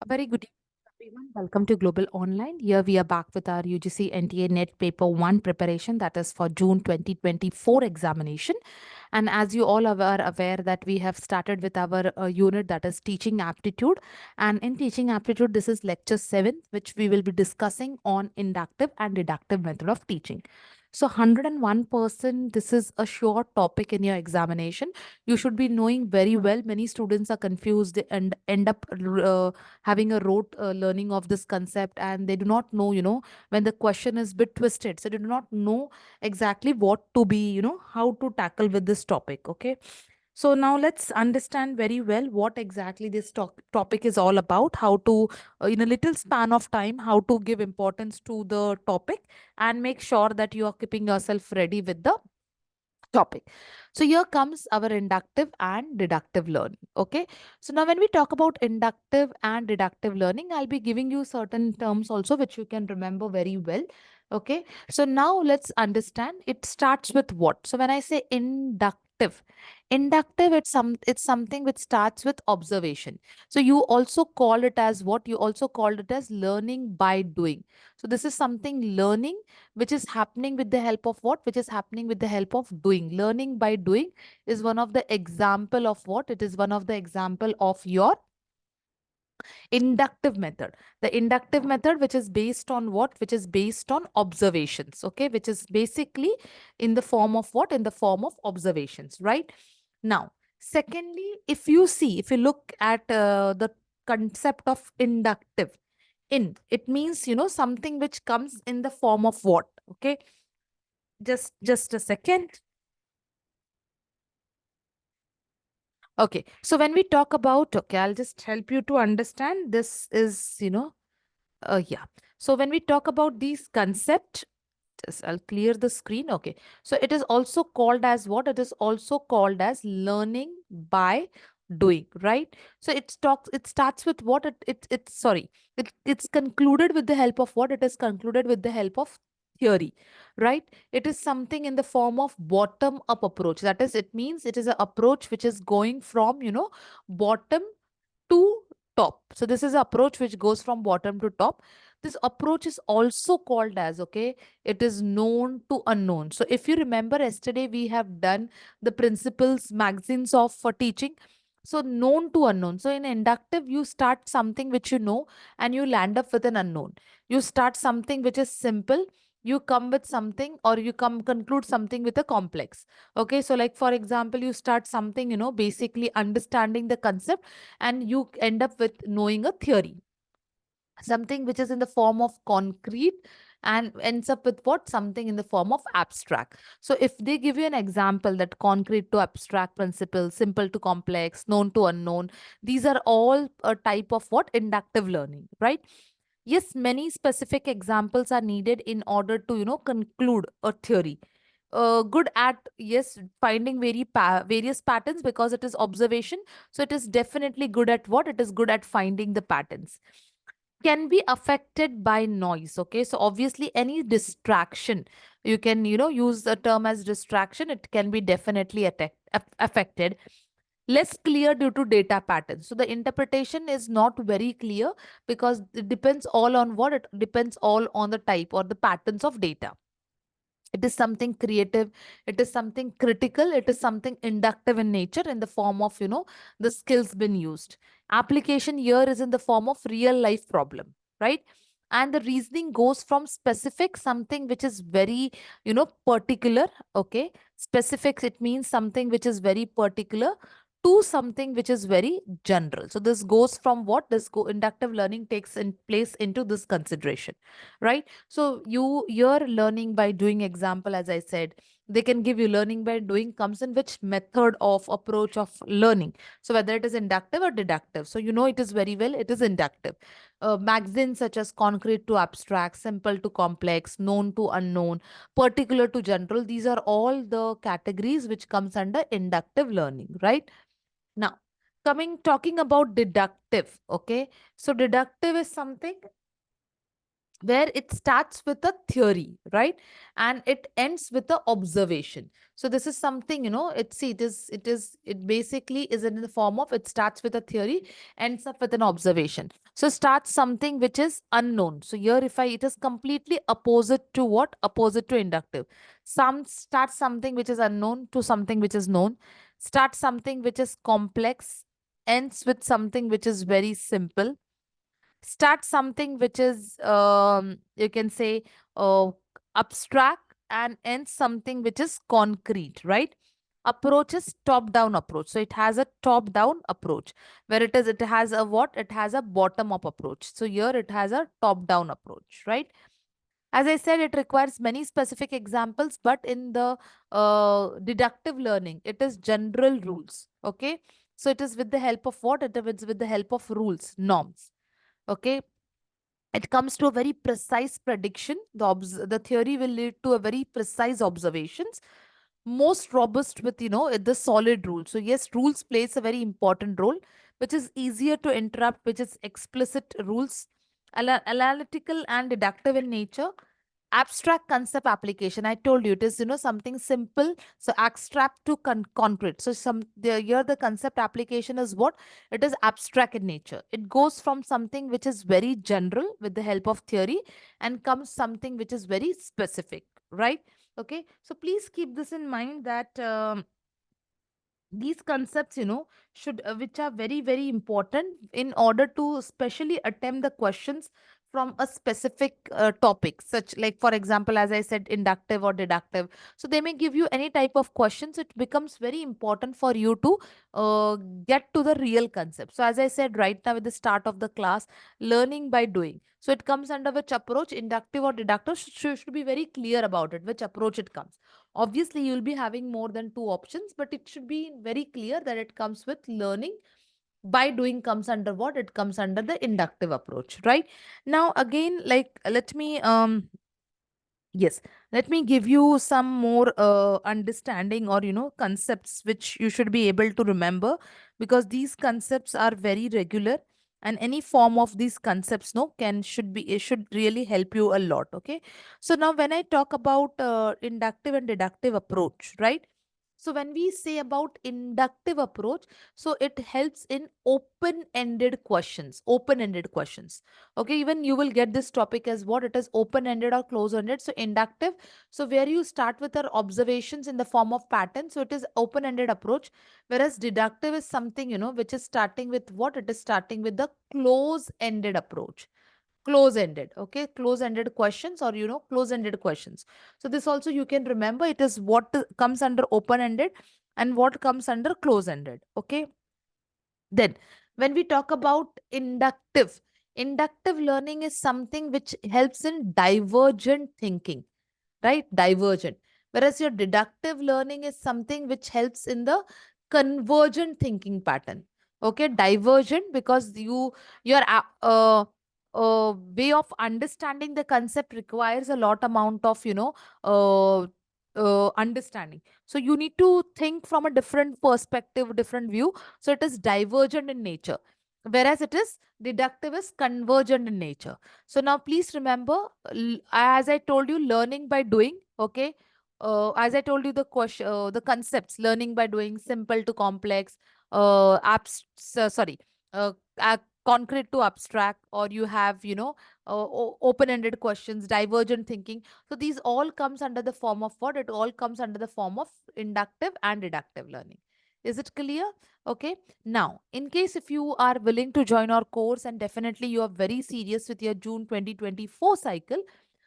A very good evening, everyone. Welcome to Global Online. Here we are back with our UGC NTA NET Paper 1 preparation, that is for June 2024 examination. And as you all are aware that we have started with our unit, that is Teaching Aptitude. And in Teaching Aptitude, this is lecture 7, which we will be discussing on inductive and deductive method of teaching. So 101%, this is a sure topic in your examination. You should be knowing very well. Many students are confused and end up having a rote learning of this concept, and they do not know, when the question is bit twisted, so they do not know exactly what to be, how to tackle with this topic. Okay, so now let's understand very well what exactly this topic is all about, how to in a little span of time, how to give importance to the topic and make sure that you are keeping yourself ready with the topic. So here comes our inductive and deductive learning. Okay. So now when we talk about inductive and deductive learning, I'll be giving you certain terms also which you can remember very well. Okay. So now let's understand it starts with what. So when I say inductive, it's something which starts with observation. So you also call it as what? You also called it as learning by doing. So this is something learning which is happening with the help of what? Which is happening with the help of doing. Learning by doing is one of the example of what? It is one of the example of your inductive method. The inductive method, which is based on what? Which is based on observations. Okay, which is basically in the form of what? In the form of observations, right? Now, secondly, if you see, if you look at the concept of inductive, it means, something which comes in the form of what? Okay, just a second. Okay, so when we talk about, okay, I'll just help you to understand. This is, yeah. So when we talk about these concept, just I'll clear the screen. Okay, so it is also called as what? It is also called as learning by doing, right? So it starts with what? It's sorry, it's concluded with the help of what? It is concluded with the help of theory, right? It is something in the form of bottom up approach. That is, it means it is an approach which is going from, bottom to top. So this is an approach which goes from bottom to top. This approach is also called as, okay, it is known to unknown. So if you remember yesterday, we have done the principles magazines of for teaching. So known to unknown. So in inductive, you start something which you know and you land up with an unknown. You start something which is simple, you come with something, or you come conclude something with a complex. Okay, so like for example, you start something, basically understanding the concept, and you end up with knowing a theory, something which is in the form of concrete and ends up with what? Something in the form of abstract. So if they give you an example, that concrete to abstract principle, simple to complex, known to unknown, these are all a type of what? Inductive learning, right? Yes, many specific examples are needed in order to, conclude a theory. Good at, yes, finding various patterns, because it is observation. So it is definitely good at what? It is good at finding the patterns. Can be affected by noise. Okay, so obviously any distraction, you can, use the term as distraction. It can be definitely affected. Less clear due to data patterns. So the interpretation is not very clear, because it depends all on what? It depends all on the type or the patterns of data. It is something creative, it is something critical, it is something inductive in nature, in the form of, the skills been used. Application here is in the form of real life problem, right? And the reasoning goes from specific, something which is very, particular. Okay, specifics, it means something which is very particular, to something which is very general. So this goes from what? Inductive learning takes in place into this consideration, right? So you're learning by doing example, as I said, they can give you learning by doing comes in which method of approach of learning. So whether it is inductive or deductive, so it is very well, it is inductive. Magazines such as concrete to abstract, simple to complex, known to unknown, particular to general, these are all the categories which comes under inductive learning, right? Now, talking about deductive. Okay, so deductive is something where it starts with a theory, right? And it ends with the observation. So this is something, it basically is in the form of, it starts with a theory, ends up with an observation. So start something which is unknown. So here if it is completely opposite to what? Opposite to inductive. Start something which is unknown to something which is known. Start something which is complex, ends with something which is very simple. Start something which is you can say abstract, and ends something which is concrete, right? Approach is top down approach, so it has a top down approach, where it has a what? It has a bottom up approach. So here it has a top down approach, right? As I said, it requires many specific examples, but in the deductive learning, it is general rules. Okay. So it is with the help of what? It is with the help of rules, norms. Okay. It comes to a very precise prediction. The theory will lead to a very precise observations, most robust with, the solid rule. So yes, rules plays a very important role, which is easier to interrupt, which is explicit rules, analytical and deductive in nature. Abstract concept application, I told you, it is, something simple. So abstract to concrete. So here the concept application is what? It is abstract in nature. It goes from something which is very general with the help of theory, and comes something which is very specific, right? Okay, so please keep this in mind that these concepts, should which are very very important in order to specially attempt the questions from a specific topic, such like, for example, as I said, inductive or deductive. So they may give you any type of questions. It becomes very important for you to get to the real concept. So as I said right now at the start of the class, learning by doing, so it comes under which approach? Inductive or deductive? Should be very clear about it, which approach it comes. Obviously, you'll be having more than two options, but it should be very clear that it comes with learning by doing. Comes under what? It comes under the inductive approach, right? Now, again, like, yes, let me give you some more understanding, or, concepts which you should be able to remember, because these concepts are very regular, and any form of these concepts, no, it should really help you a lot. Okay. So now when I talk about inductive and deductive approach, right? So when we say about inductive approach, so it helps in open-ended questions, open-ended questions. Okay, even you will get this topic as what? It is open-ended or close-ended. So inductive, so where you start with your observations in the form of pattern, so it is open-ended approach. Whereas deductive is something, which is starting with what? It is starting with the close-ended approach. Close-ended, okay, close-ended questions, or, close-ended questions. So this also you can remember, it is what comes under open-ended and what comes under close-ended. Okay. Then, when we talk about inductive, inductive learning is something which helps in divergent thinking, right? Divergent. Whereas your deductive learning is something which helps in the convergent thinking pattern. Okay, divergent because your way of understanding the concept requires a lot amount of, uh, understanding. So you need to think from a different perspective, different view. So it is divergent in nature, whereas it is deductive is convergent in nature. So now please remember, as I told you, learning by doing. Okay. As I told you, the concepts, learning by doing, simple to complex, sorry, uh, concrete to abstract, or you have, open-ended questions, divergent thinking. So these all comes under the form of what? It all comes under the form of inductive and deductive learning. Is it clear? Okay. Now, in case if you are willing to join our course, and definitely you are very serious with your June 2024 cycle,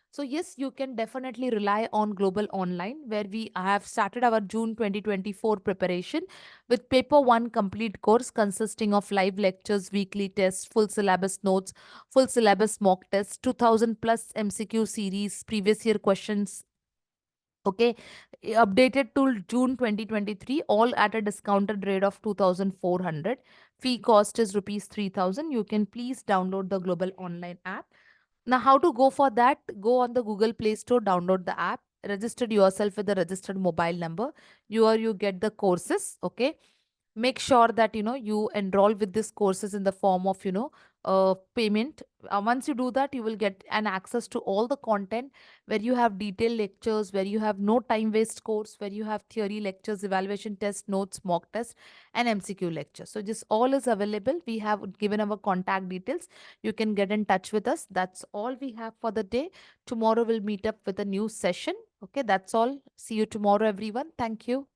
so yes, you can definitely rely on Global Online, where we have started our June 2024 preparation with Paper 1 complete course consisting of live lectures, weekly tests, full syllabus notes, full syllabus mock tests, 2000 plus MCQ series, previous year questions. Okay, updated till June 2023, all at a discounted rate of 2,400. Fee cost is rupees 3,000. You can please download the Global Online app. Now, how to go for that? Go on the Google Play Store, download the app, register yourself with a registered mobile number. You get the courses. Okay. make sure that you enroll with these courses in the form of payment. Once you do that, you will get an access to all the content, where you have detailed lectures, where you have no time waste course, where you have theory lectures, evaluation test notes, mock test, and MCQ lecture. So this all is available. We have given our contact details. You can get in touch with us. That's all we have for the day. Tomorrow we'll meet up with a new session. Okay, that's all. See you tomorrow, everyone. Thank you.